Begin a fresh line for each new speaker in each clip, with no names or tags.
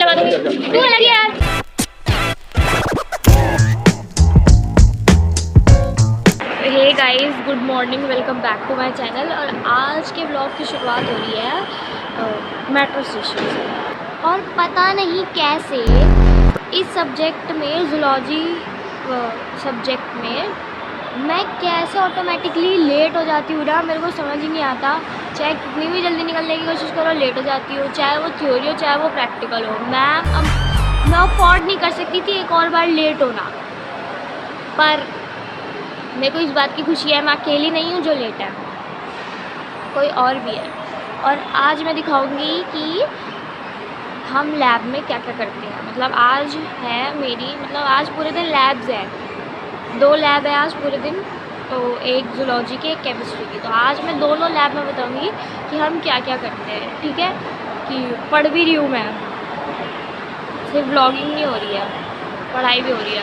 Hey guys, good morning, welcome back to my channel. और आज के व्लॉग की शुरुआत हो रही है मेट्रो स्टेशन से। और पता नहीं कैसे इस सब्जेक्ट में, जूलॉजी सब्जेक्ट में मैं कैसे ऑटोमेटिकली लेट हो जाती हूँ ना, मेरे को समझ ही नहीं आता। चाहे कितनी भी जल्दी निकलने की कोशिश करो, लेट हो जाती हूँ, चाहे वो थ्योरी हो चाहे वो प्रैक्टिकल हो। मैं अफोर्ड नहीं कर सकती थी एक और बार लेट होना, पर मेरे को इस बात की खुशी है मैं अकेली नहीं हूँ जो लेट है, कोई और भी है। और आज मैं दिखाऊंगी कि हम लैब में क्या क्या करते हैं। मतलब आज है मेरी, मतलब आज पूरे दिन लैब्स है, 2 लैब है आज पूरे दिन, तो एक जूलॉजी की एक केमिस्ट्री की। तो आज मैं दोनों लैब में बताऊंगी कि हम क्या क्या करते हैं, ठीक है। कि पढ़ भी रही हूँ मैं, सिर्फ व्लॉगिंग नहीं हो रही है, पढ़ाई भी हो रही है।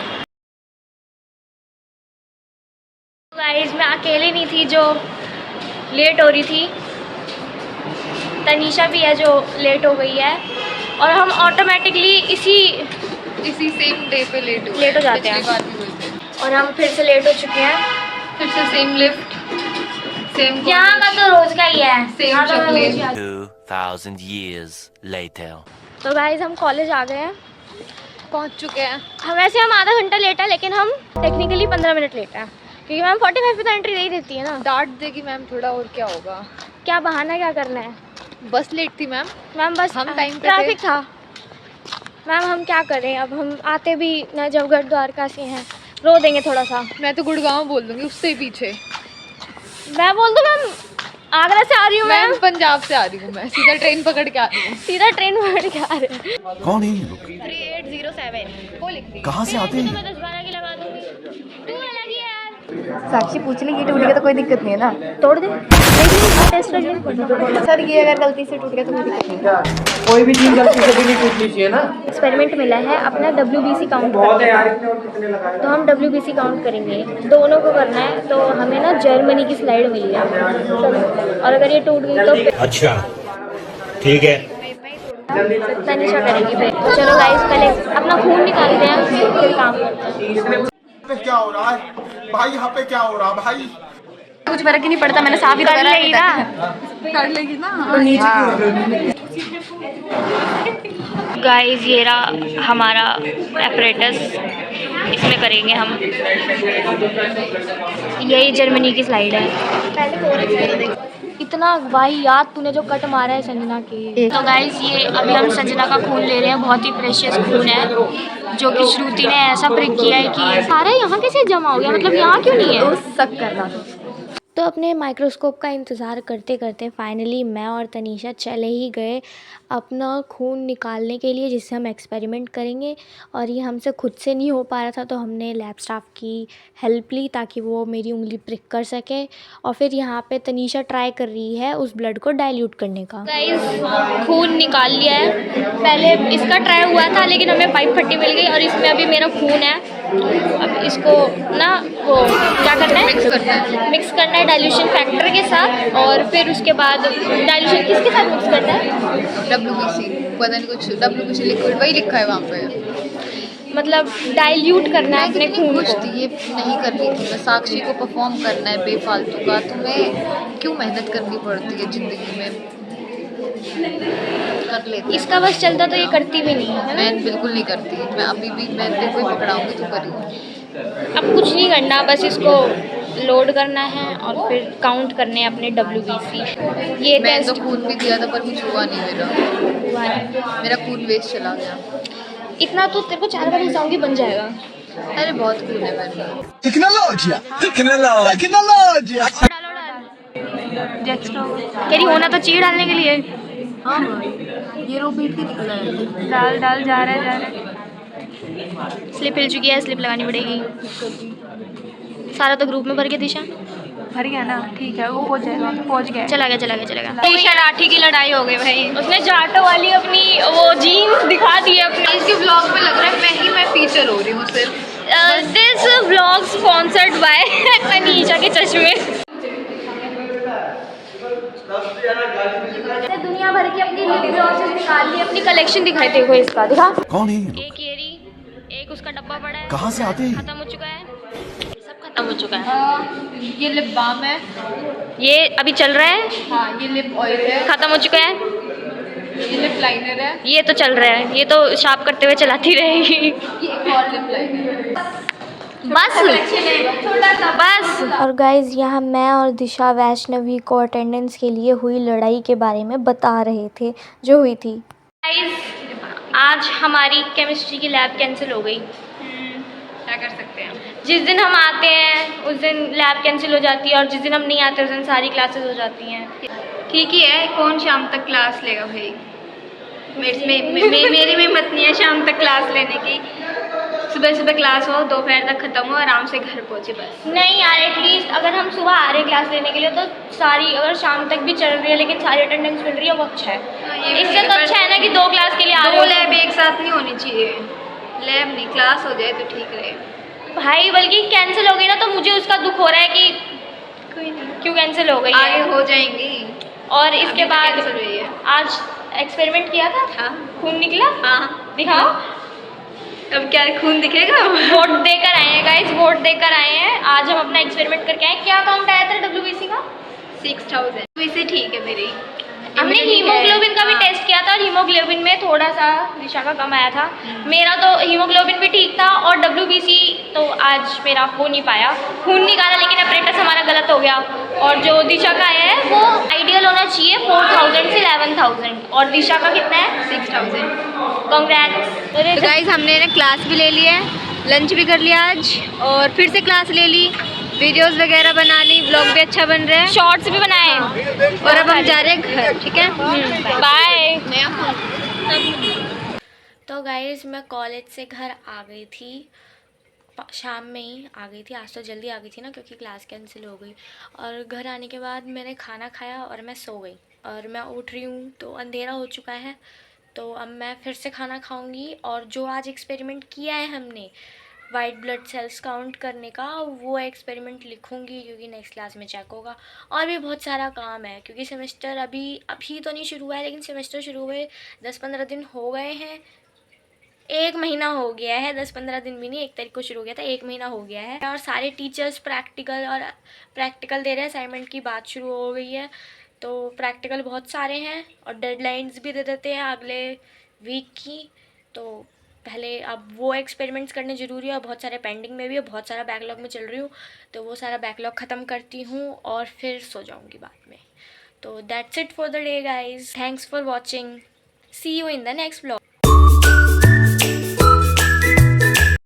गाइस, मैं अकेले नहीं थी जो लेट हो रही थी, तनीषा भी है जो लेट हो गई है। और हम ऑटोमेटिकली इसी
सेम डे पे लेट
हो जाते हैं। और हम फिर से लेट हो चुके हैं,
फिर से सेम लिफ्ट, सेम
यहाँ का तो रोज का ही है,
सेम चॉकलेट।
2000 years later.
तो गाइस, हम कॉलेज आ गए हैं,
पहुंच चुके हैं।
वैसे हम आधा घंटा लेट है, लेकिन हम टेक्निकली 15 मिनट लेट है, क्योंकि मैम 45 पे तो एंट्री नहीं देती है ना।
डांट देगी मैम थोड़ा, और क्या होगा।
क्या बहाना क्या करना है।
बस लेट थी मैम।
मैम बस
हम टाइम पे
ट्रैफिक था मैम, हम क्या करें। अब हम आते भी नजफगढ़ द्वारका से हैं, रो देंगे थोड़ा सा।
मैं तो गुड़गांव बोल दूंगी, उससे पीछे।
मैं बोल दूँ मैम आगरा से आ रही हूँ, मैम
पंजाब से आ रही हूँ, मैं सीधा ट्रेन पकड़ के आ रही हूँ।
सीधा ट्रेन पकड़ के आ रहे हैं।
कौन है ये लोग?
3807
वो लिख दी।
कहाँ से आते हैं?
मैं 10-12 की लगा दूँगी, तू अलग ही यार।
साक्षी पूछ ले, ये टूट गया तो कोई दिक्कत नहीं है ना,
तोड़ दे, टेस्ट
सर ये अगर गलती से टूट गया तो कोई दिक्कत नहीं है।
कोई भी चीज गलती से भी नहीं टूटनी चाहिए ना।
एक्सपेरिमेंट मिला है अपना WBC काउंट करना, तो हम WBC काउंट करेंगे, दोनों को करना है। तो हमें ना जर्मनी की स्लाइड मिली है, और अगर ये टूट गई तो
अच्छा, ठीक है।
तनीषा करेगी फिर। तो चलो गाइस, पहले अपना खून निकालते हैं, फिर काम करते हैं।
क्या हो रहा है भाई, यहाँ पे क्या हो रहा है भाई?
कुछ फर्क ही नहीं पड़ता, मैंने साफ ही तो
कर
करा
लेगी ना,
कर लेगी ना।
गाइस ये रहा हमारा एपरेटस, इसमें करेंगे हम। यही जर्मनी की स्लाइड है। इतना भाई याद तूने जो कट मारा है संजना के। तो गाइस ये अभी हम संजना का खून ले रहे हैं, बहुत ही प्रेशियस खून है, जो कि श्रुति ने ऐसा प्रिक किया है कि सारा यहाँ कैसे जमा हो गया, मतलब यहाँ क्यों नहीं है।
सब करना
तो अपने माइक्रोस्कोप का इंतज़ार करते करते फाइनली मैं और तनीषा चले ही गए अपना खून निकालने के लिए, जिससे हम एक्सपेरिमेंट करेंगे। और ये हमसे खुद से नहीं हो पा रहा था, तो हमने लैब स्टाफ की हेल्प ली ताकि वो मेरी उंगली प्रिक कर सके। और फिर यहाँ पे तनीषा ट्राई कर रही है उस ब्लड को डाइल्यूट करने का। गाइस, खून निकाल लिया है, पहले इसका ट्राई हुआ था लेकिन हमें पाइप फट्टी मिल गई, और इसमें अभी मेरा खून है। अब इसको ना वो क्या करना है, मिक्स करना है डाइल्यूशन फैक्टर के साथ। और फिर उसके बाद डाइल्यूशन किसके साथ मिक्स करना है?
WBC, पता नहीं कुछ WBC लिक्विड वही लिखा है वहाँ पे।
मतलब डाइल्यूट करना है अपने खून
कुछ
को।
थी ये नहीं करनी थी, मैं साक्षी को परफॉर्म करना है बेफालतू का। तुम्हें क्यों मेहनत करनी पड़ती है ज़िंदगी में, कर लेती।
इसका बस चलता तो ये करती भी नहीं है।
मैं बिल्कुल नहीं करती, मैं अभी भी मैं तेरे को ही पकड़ाऊंगी तो करी।
अब कुछ नहीं करना, बस इसको लोड करना है और फिर काउंट करने हैं अपने WBC। ये
मैं
टेस्ट
तो खून भी दिया था पर कुछ हुआ नहीं मेरा खून वेस्ट चला गया।
इतना तो तेरे को 4 बार हिसाबी बन जाएगा।
अरे बहुत खून है मेरा।
कह रही होना तो चाहिए डालने के लिए।
हाँ ये रो पीट के निकला है।
डाल जा रहा है। स्लिप हिल चुकी है, स्लिप लगानी पड़ेगी। सारा तो ग्रुप में भर गया, दिशा
भर गया ना, ठीक है वो पहुंच गया।
चला गया। दिशा राठी की लड़ाई हो गई भाई, उसने जाटो वाली अपनी वो जीन्स दिखा दी है अपनी।
इसके ब्लॉग में लग रहा है मैं फीचर हो रही हूँ सिर्फ।
This vlog sponsored by Tanisha के चश्मे। दुनिया भर की अपनी लिप ग्लॉसेस निकाल ली, अपनी कलेक्शन दिखाई। देखो इसका, दिखा।
कौन है ये लोग?
एक येरी, एक उसका डब्बा पड़ा है।
कहाँ से आते हैं?
खत्म हो चुका है, सब खत्म हो चुका है।
ये लिप बाम है।
ये अभी चल रहा है।
हाँ, ये लिप ऑयल है।
खत्म हो चुका है।
ये लिप लाइनर है।
ये तो चल रहा है, ये तो शार्प करते हुए चलाती रहेगी।
ये एक और लिप लाइनर है।
बस बस। और गाइज यहाँ मैं और दिशा वैष्णवी को अटेंडेंस के लिए हुई लड़ाई के बारे में बता रहे थे जो हुई थी। गाइज आज हमारी केमिस्ट्री की लैब कैंसिल हो गई।
क्या कर सकते हैं?
जिस दिन हम आते हैं उस दिन लैब कैंसिल हो जाती है, और जिस दिन हम नहीं आते उस दिन सारी क्लासेस हो जाती हैं।
ठीक ही है, कौन शाम तक क्लास लेगा भाई। मेरी में हिम्मत नहीं है शाम तक क्लास लेने की। सुबह सुबह क्लास हो, दोपहर तक खत्म हो, आराम से घर पहुँचे बस।
नहीं यार, एटलीस्ट अगर हम सुबह आ रहे हैं क्लास लेने के लिए तो सारी, अगर शाम तक भी चल रही है लेकिन सारी अटेंडेंस मिल रही है, वो अच्छा है। इससे तो अच्छा है ना कि 2 क्लास के लिए आ रहे
दो
हो।
लैब एक साथ नहीं होनी चाहिए, लैब नहीं, क्लास हो जाए तो ठीक रहे
भाई बल्कि कैंसिल हो गई ना तो मुझे उसका दुख हो रहा है कि
कोई नहीं,
क्यों कैंसिल हो गई
आगे
है।
हो जाएंगी।
और इसके बाद
कैंसिल हुई है।
आज एक्सपेरिमेंट किया था।
हाँ
खून निकला।
हाँ,
दिखाओ।
अब क्या खून दिखेगा?
वोट देकर आए हैं गाइस, वोट देकर आए हैं। आज हम अपना एक्सपेरिमेंट करके आए। क्या काउंट आया था WBC का?
6000। वैसे ठीक है मेरी।
हमने हीमोग्लोबिन का भी टेस्ट किया था और हीमोग्लोबिन में थोड़ा सा दिशा का कम आया था। मेरा तो हीमोग्लोबिन भी ठीक था और WBC तो आज मेरा हो नहीं पाया। खून निकाला लेकिन अप्रेंटिस हमारा गलत हो गया। और जो दिशा का आया है वो आइडियल होना चाहिए 4000 से 11000, और दिशा का कितना है?
6000।
कांग्रेट्स।
तो गाइस हमने ना क्लास भी ले ली है, लंच भी कर लिया आज, और फिर से क्लास ले ली, वीडियोस वगैरह बना ली, व्लॉग भी अच्छा बन रहा है,
शॉर्ट्स भी बनाए।
और अब हम जा रहे हैं घर। ठीक है,
बाय। तो गाइस मैं कॉलेज से घर आ गई थी, शाम में ही आ गई थी। आज तो जल्दी आ गई थी ना क्योंकि क्लास कैंसिल हो गई। और घर आने के बाद मैंने खाना खाया और मैं सो गई, और मैं उठ रही हूँ तो अंधेरा हो चुका है। तो अब मैं फिर से खाना खाऊंगी, और जो आज एक्सपेरिमेंट किया है हमने वाइट ब्लड सेल्स काउंट करने का, वो एक्सपेरिमेंट लिखूंगी क्योंकि नेक्स्ट क्लास में चेक होगा। और भी बहुत सारा काम है क्योंकि सेमेस्टर अभी तो नहीं शुरू हुआ है, लेकिन सेमेस्टर शुरू हुए 10-15 दिन हो गए हैं। 1 महीना हो गया है, 10-15 दिन भी नहीं, 1 तारीख को शुरू हो गया था, 1 महीना हो गया है। और सारे टीचर्स प्रैक्टिकल दे रहे हैं। असाइनमेंट की बात शुरू हो गई है, तो प्रैक्टिकल बहुत सारे हैं और डेडलाइंस भी दे देते हैं अगले वीक की। तो पहले अब वो एक्सपेरिमेंट्स करने ज़रूरी है, और बहुत सारे पेंडिंग में भी है, बहुत सारा बैकलॉग में चल रही हूँ। तो वो सारा बैकलॉग ख़त्म करती हूँ और फिर सो जाऊँगी बाद में। तो that's it for the day guys, thanks for watching, see you in the next vlog.